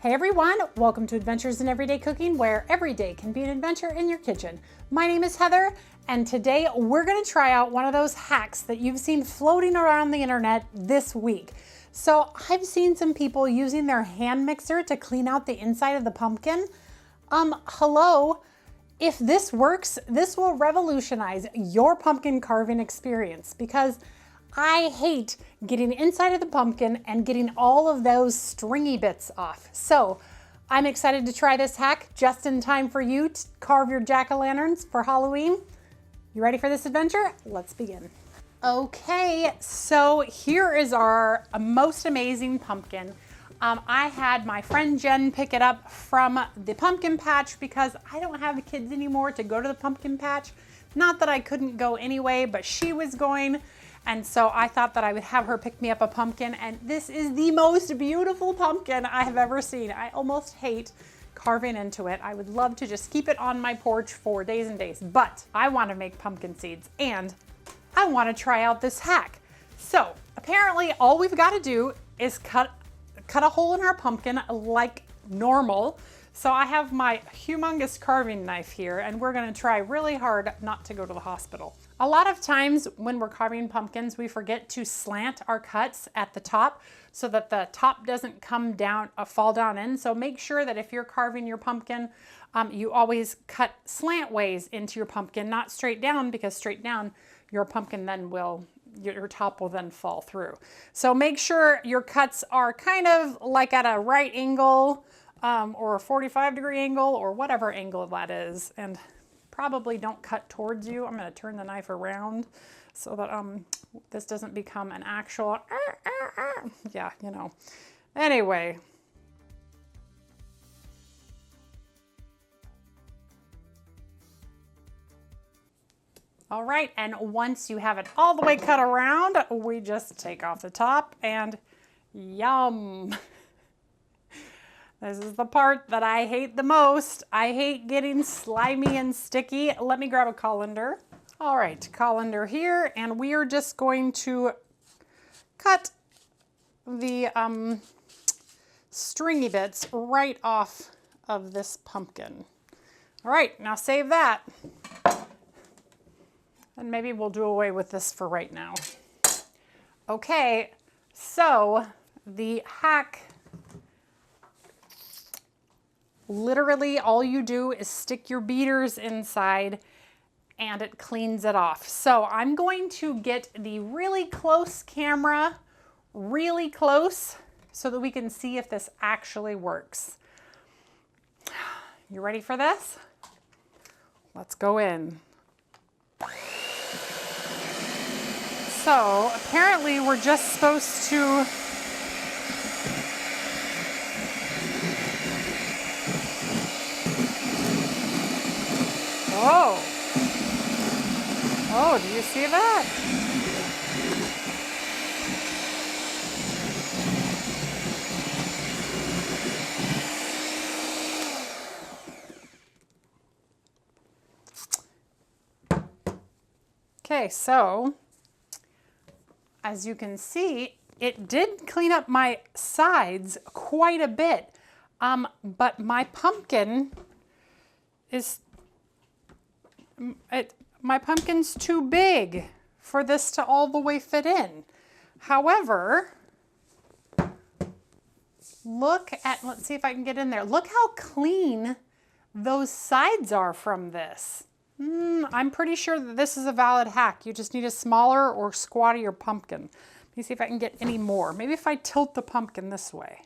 Hey everyone, welcome to Adventures in Everyday Cooking, where every day can be an adventure in your kitchen. My name is Heather, and today we're gonna try out one of those hacks that you've seen floating around the internet this week. So I've seen some people using their hand mixer to clean out the inside of the pumpkin. Hello. If this works, this will revolutionize your pumpkin carving experience because I hate getting inside of the pumpkin and getting all of those stringy bits off. So I'm excited to try this hack just in time for you to carve your jack-o'-lanterns for Halloween. You ready for this adventure? Let's begin. Okay, so here is our most amazing pumpkin. I had my friend Jen pick it up from the pumpkin patch because I don't have kids anymore to go to the pumpkin patch. Not that I couldn't go anyway, but she was going. And so I thought that I would have her pick me up a pumpkin, and this is the most beautiful pumpkin I have ever seen. I almost hate carving into it. I would love to just keep it on my porch for days and days, but I want to make pumpkin seeds and I want to try out this hack. So apparently all we've got to do is cut a hole in our pumpkin like normal. So I have my humongous carving knife here, and we're gonna try really hard not to go to the hospital. A lot of times when we're carving pumpkins, we forget to slant our cuts at the top so that the top doesn't come down, fall down in. So make sure that if you're carving your pumpkin, you always cut slant ways into your pumpkin, not straight down, because straight down your pumpkin then your top will then fall through. So make sure your cuts are kind of like at a right angle, or a 45-degree angle, or whatever angle that is, and probably don't cut towards you. I'm going to turn the knife around so that this doesn't become an actual yeah, you know. Anyway, all right, and once you have it all the way cut around, we just take off the top and yum. This is the part that I hate the most. I hate getting slimy and sticky. Let me grab a colander. All right, colander here, and we are just going to cut the stringy bits right off of this pumpkin. All right, now save that. And maybe we'll do away with this for right now. Okay, so the hack, literally all you do is stick your beaters inside and it cleans it off. So I'm going to get the really close camera, really close, so that we can see if this actually works. You ready for this? Let's go in. So apparently we're just supposed to Oh, do you see that? Okay, so as you can see, it did clean up my sides quite a bit, but my pumpkin is my pumpkin's too big for this to all the way fit in. However, let's see if I can get in there. Look how clean those sides are from this. I'm pretty sure that this is a valid hack. You just need a smaller or squattier pumpkin. Let me see if I can get any more. Maybe if I tilt the pumpkin this way.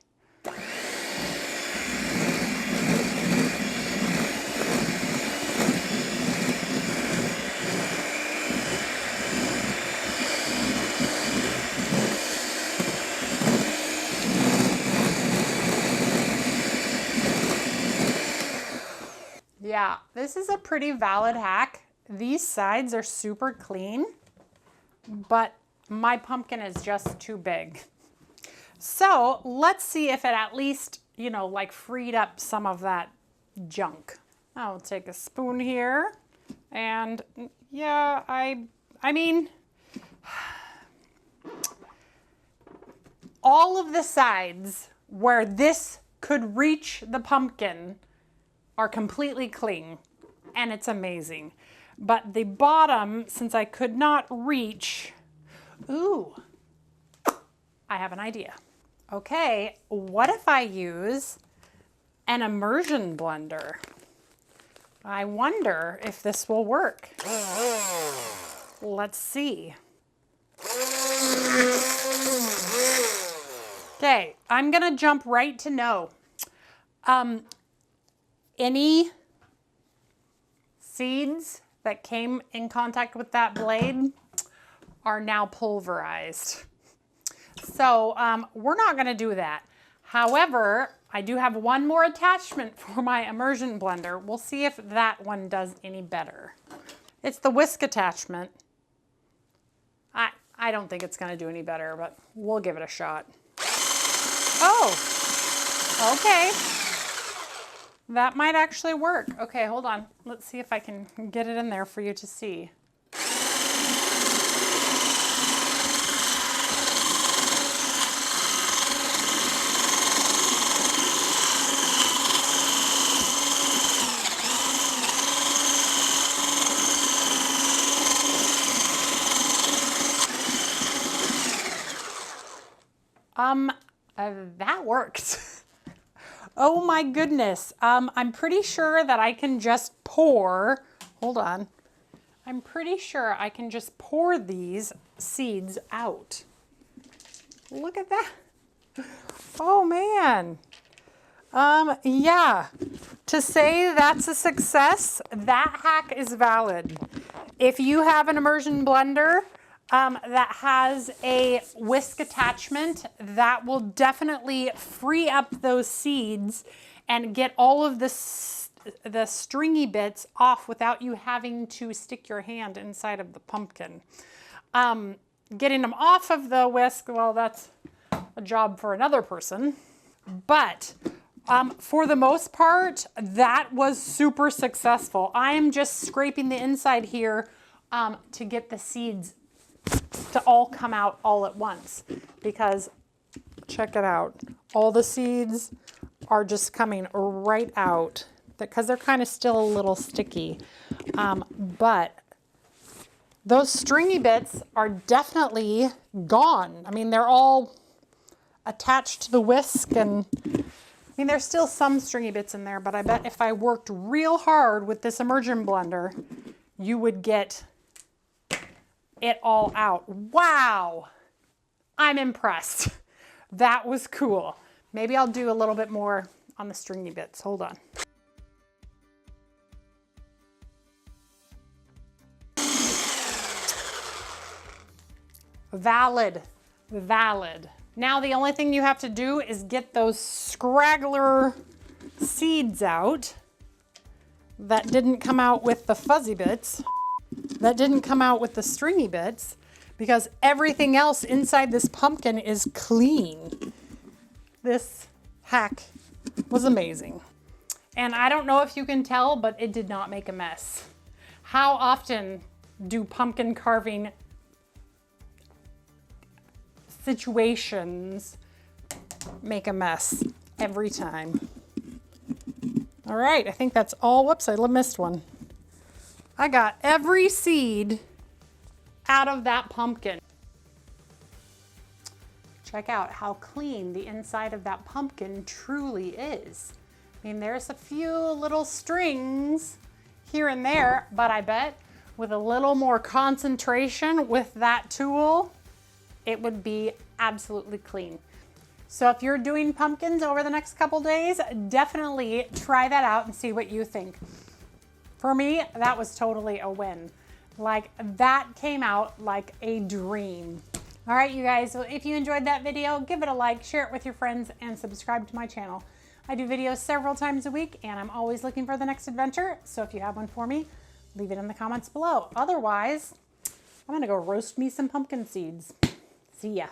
Yeah, this is a pretty valid hack. These sides are super clean, but my pumpkin is just too big. So let's see if it at least, like freed up some of that junk. I'll take a spoon here, and yeah, I mean, all of the sides where this could reach the pumpkin are completely clean, and it's amazing. But the bottom, since I could not reach, ooh, I have an idea. Okay, what if I use an immersion blender? I wonder if this will work. Let's see. Okay, I'm gonna jump right to no. Any seeds that came in contact with that blade are now pulverized. So we're not gonna do that. However, I do have one more attachment for my immersion blender. We'll see if that one does any better. It's the whisk attachment. I don't think it's gonna do any better, but we'll give it a shot. Oh, okay. That might actually work. Okay, hold on. Let's see if I can get it in there for you to see. That worked. Oh my goodness. I'm pretty sure that I can just pour, hold on. I'm pretty sure I can just pour these seeds out. Look at that. Oh man. Yeah, to say that's a success, that hack is valid. If you have an immersion blender that has a whisk attachment, that will definitely free up those seeds and get all of the stringy bits off without you having to stick your hand inside of the pumpkin. Getting them off of the whisk, well, that's a job for another person. But for the most part, that was super successful. I am just scraping the inside here to get the seeds to all come out all at once, because check it out. All the seeds are just coming right out because they're kind of still a little sticky. But those stringy bits are definitely gone. I mean, they're all attached to the whisk, and I mean, there's still some stringy bits in there, but I bet if I worked real hard with this immersion blender, you would get it all out. Wow, I'm impressed. That was cool. Maybe I'll do a little bit more on the stringy bits. Hold on. Valid, valid. Now the only thing you have to do is get those scraggler seeds out that didn't come out with the fuzzy bits, that didn't come out with the stringy bits, because everything else inside this pumpkin is clean. This hack was amazing. And I don't know if you can tell, but it did not make a mess. How often do pumpkin carving situations make a mess? Every time. All right, I think that's all. Whoops, I missed one. I got every seed out of that pumpkin. Check out how clean the inside of that pumpkin truly is. I mean, there's a few little strings here and there, but I bet with a little more concentration with that tool, it would be absolutely clean. So if you're doing pumpkins over the next couple days, definitely try that out and see what you think. For me, that was totally a win. Like, that came out like a dream. All right, you guys, so if you enjoyed that video, give it a like, share it with your friends, and subscribe to my channel. I do videos several times a week, and I'm always looking for the next adventure. So if you have one for me, leave it in the comments below. Otherwise, I'm gonna go roast me some pumpkin seeds. See ya.